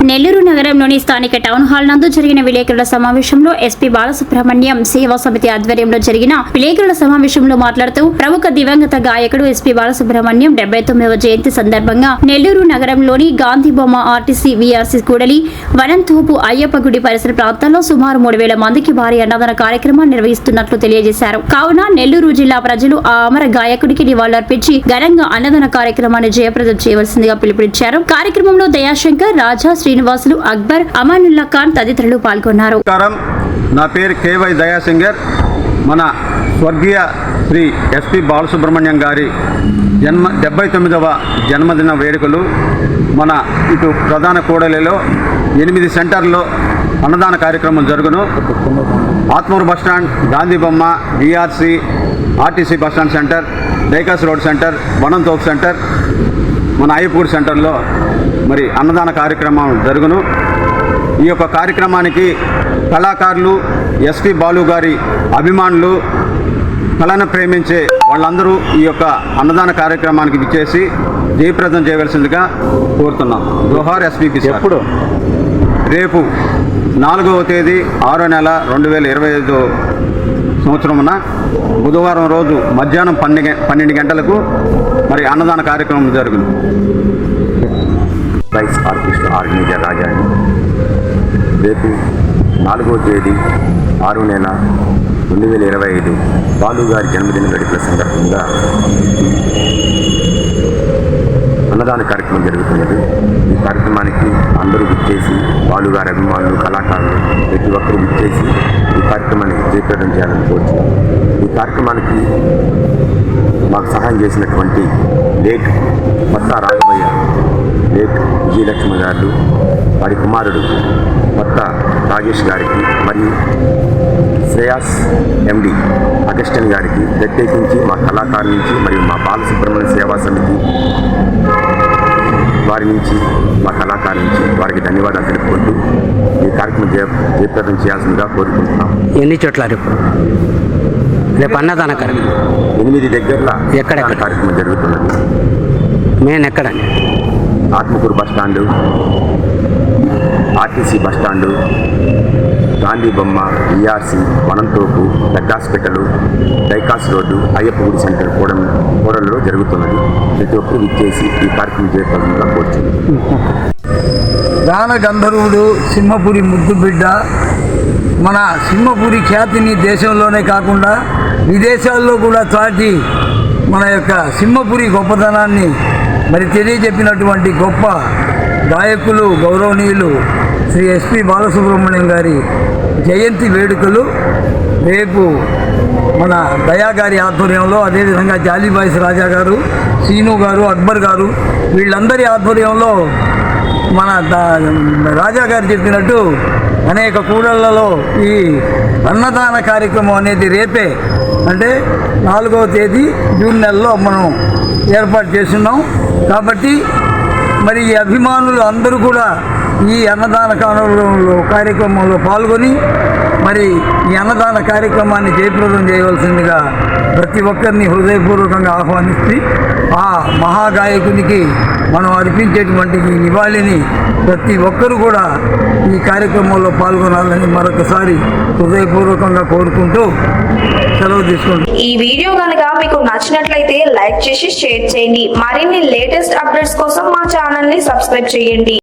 నెల్లూరు నగరంలోని స్థానిక town hall నందు జరిగిన విలేకరుల సమావేశంలో ఎస్పీ బాలసుబ్రహ్మణ్యం సేవా సమితి ఆధ్వర్యంలో జరిగిన విలేకరుల సమావేశంలో మాట్లాడుతూ ప్రముఖ దివంగత గాయకుడు ఎస్పీ బాలసుబ్రహ్మణ్యం 79వ జయంతి సందర్భంగా నెల్లూరు నగరంలోని గాంధీ బొమ్మ ఆర్టీసీ వీఆర్సీ కూడలి వనంతోపు అయ్యప్ప గుడి పరిసర ప్రాంతాల్లో సుమారు 3000 మందికి భారీ అన్నదాన కార్యక్రమాన్ని నిర్వహిస్తున్నట్లు తెలియజేశారు. కావున నెల్లూరు జిల్లా ప్రజలు ఆ అమర గాయకుడికి నివాళులర్పించి ఘనంగా అన్నదాన కార్యక్రమాన్ని జయప్రదం చేయవలసిందిగా పిలుపునిచ్చారు. కార్యక్రమంలో దయాశంకర్, రాజా, శ్రీనివాసులు, అక్బర్, అమానుల్లా ఖాన్ తదితరులు పాల్గొన్నారు. నా పేరు కేవై దయాశంకర్. మన స్వర్గీయ శ్రీ ఎస్పీ బాలసుబ్రహ్మణ్యం గారి 79వ జన్మదిన వేడుకలు మన ఇటు ప్రధాన కూడలిలో 8 సెంటర్లో అన్నదాన కార్యక్రమం జరుగును. ఆత్మూరు బస్టాండ్, గాంధీ బొమ్మ, వీఆర్సీ, ఆర్టీసీ బస్టాండ్ సెంటర్, డైకాస్ రోడ్ సెంటర్, వనంతోపు సెంటర్, మన అయ్యపూడి సెంటర్లో మరి అన్నదాన కార్యక్రమం జరుగును. ఈ యొక్క కార్యక్రమానికి కళాకారులు, ఎస్పీ బాలు గారి అభిమానులు, కళను ప్రేమించే వాళ్ళందరూ ఈ యొక్క అన్నదాన కార్యక్రమానికి విచ్చేసి జయప్రదం చేయవలసిందిగా కోరుతున్నాం. జోహార్ ఎస్పీకి. ఎప్పుడు? రేపు 4వ తేదీ 6వ నెల 2025 సంవత్సరమున బుధవారం రోజు మధ్యాహ్నం 12 గంటలకు మరి అన్నదాన కార్యక్రమం జరుగును. వైస్ ఆర్టిస్ట్ ఆర్గనైజర్ రాజాని రేపు 4వ తేదీ 6వ నెల 2025 బాలు గారి జన్మదిన వేడుకల సందర్భంగా అన్నదాన కార్యక్రమం జరుగుతున్నది. ఈ కార్యక్రమానికి అందరూ విచ్చేసి, బాలు గారి అభిమానులు, కళాకారులు ప్రతి ఒక్కరూ విచ్చేసి ఈ కార్యక్రమాన్ని జయప్రదం చేయాలని కోరుతున్నాం. ఈ కార్యక్రమానికి మాకు సహాయం చేసినటువంటి లేట్ కొత్త రాఘవయ్య, లేట్ విజయలక్ష్మి గారు, వారి కుమారుడు కొత్త రాజేష్ గారికి మరియు శ్రేయాస్ ఎండి అగస్టిన్ గారికి ప్రత్యేకించి మా కళాకారుల నుంచి మరియు మా బాలసుబ్రహ్మణ్య సేవా సమితి వారి నుంచి, మా కళాకారుల నుంచి వారికి ధన్యవాదాలు తెలుపుకుంటూ ఈ కార్యక్రమం జయప్రదం చేయాల్సిందిగా కోరుకుంటున్నాం. ఎన్ని చోట్ల రేపు అన్నదాన కార్యక్రమం? 8 దగ్గరలో ఎక్కడ కార్యక్రమం జరుగుతున్నది. మెయిన్ ఎక్కడ? Atmakur bus stand, RTC bus stand, Gandhi బొమ్మ, ఈఆర్సీ, వనంతోపు, పెద్ద హాస్పిటల్, డైకాస్ రోడ్డు, అయ్యప్ప గుడి సెంటర్ కూడలలో జరుగుతున్నది. ప్రతి ఒక్కరు విచ్చేసి ఈ కార్యక్రమం చేయవలసిందిగా కోరుచున్నాం. గాన గంధర్వుడు, సింహపురి ముద్దుబిడ్డ, మన సింహపురి ఖ్యాతిని దేశంలోనే కాకుండా విదేశాల్లో కూడా చాటి మన యొక్క సింహపురి గొప్పతనాన్ని మరి తెలియజెప్పినటువంటి గొప్ప గాయకులు, గౌరవనీయులు శ్రీ ఎస్పీ బాలసుబ్రహ్మణ్యం గారి జయంతి వేడుకలు రేపు మన దయా గారి ఆధ్వర్యంలో, అదేవిధంగా జాలీబాయిస్ రాజా గారు, సీను గారు, అక్బర్ గారు, వీళ్ళందరి ఆధ్వర్యంలో మన రాజా గారు చెప్పినట్టు అనేక కూడళ్లలో ఈ అన్నదాన కార్యక్రమం అనేది రేపే, అంటే 4వ తేదీ జూన్ నెలలో మనం ఏర్పాటు చేస్తున్నాం. కాబట్టి మరి ఈ అభిమానులు అందరూ కూడా ఈ అన్నదాన కార్యక్రమంలో పాల్గొని మరి ఈ అన్నదాన కార్యక్రమాన్ని జయప్రదం చేయవలసిందిగా ప్రతి ఒక్కరిని హృదయపూర్వకంగా ఆహ్వానిస్తూ ఆ మహాగాయకునికి మనం అర్పించేటువంటి ఈ నివాళిని ప్రతి ఒక్కరూ కూడా ఈ కార్యక్రమంలో పాల్గొనాలని మరొకసారి హృదయపూర్వకంగా కోరుకుంటూ సెలవు తీసుకుంటాం. ఈ వీడియో కనుక మీకు నచ్చినట్లయితే లైక్ చేసి షేర్ చేయండి. మరిన్ని లేటెస్ట్ అప్డేట్స్ కోసం మా ఛానల్ ని సబ్స్క్రైబ్ చేయండి.